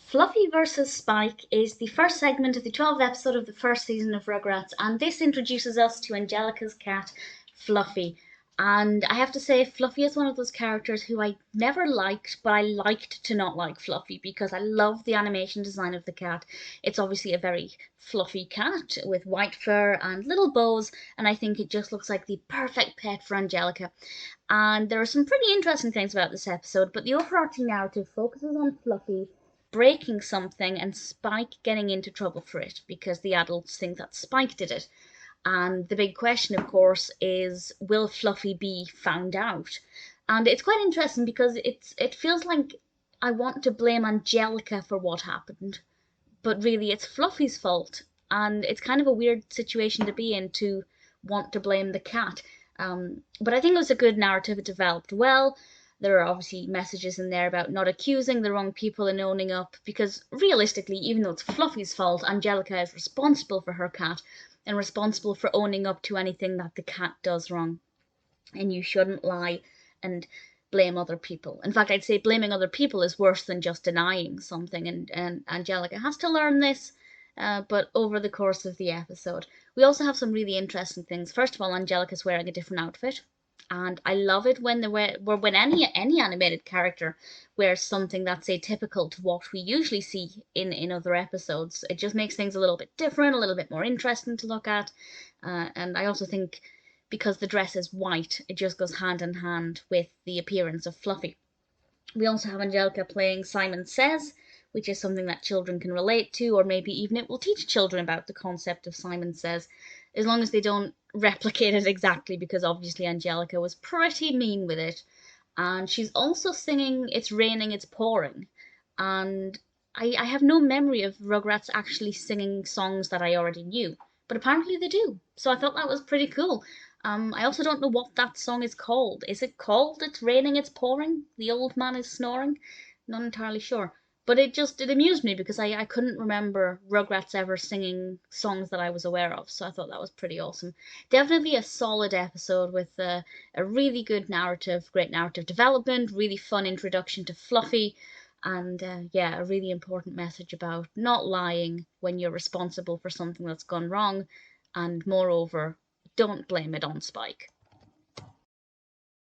Fluffy versus Spike is the first segment of the 12th episode of the first season of Rugrats, and this introduces us to Angelica's cat, Fluffy. And I have to say, Fluffy is one of those characters who I never liked, but I liked to not like Fluffy because I love the animation design of the cat. It's obviously a very fluffy cat with white fur and little bows, and I think it just looks like the perfect pet for Angelica. And there are some pretty interesting things about this episode, but the overarching narrative focuses on Fluffy breaking something and Spike getting into trouble for it because the adults think that Spike did it. And the big question, of course, is will Fluffy be found out? And it's quite interesting because it feels like I want to blame Angelica for what happened, but really it's Fluffy's fault. And it's kind of a weird situation to be in to want to blame the cat. But I think it was a good narrative. It developed well. There are obviously messages in there about not accusing the wrong people and owning up, because realistically, even though it's Fluffy's fault, Angelica is responsible for her cat and responsible for owning up to anything that the cat does wrong. And you shouldn't lie and blame other people. In fact, I'd say blaming other people is worse than just denying something, and Angelica has to learn this. But over the course of the episode, we also have some really interesting things. First of all, Angelica's wearing a different outfit, and I love it when when any animated character wears something that's atypical to what we usually see in other episodes. It just makes things a little bit different, a little bit more interesting to look at, and I also think because the dress is white, it just goes hand in hand with the appearance of Fluffy. We also have Angelica playing Simon Says, which is something that children can relate to, or maybe even it will teach children about the concept of Simon Says, as long as they don't replicate it exactly, because obviously Angelica was pretty mean with it. And she's also singing It's Raining, It's Pouring. And I have no memory of Rugrats actually singing songs that I already knew, but apparently they do. So I thought that was pretty cool. I also don't know what that song is called. Is it called It's Raining, It's Pouring? The Old Man is Snoring? Not entirely sure. But it amused me because I couldn't remember Rugrats ever singing songs that I was aware of, so I thought that was pretty awesome. Definitely a solid episode with a really good narrative, great narrative development, really fun introduction to Fluffy, and yeah, a really important message about not lying when you're responsible for something that's gone wrong, and moreover, don't blame it on Spike.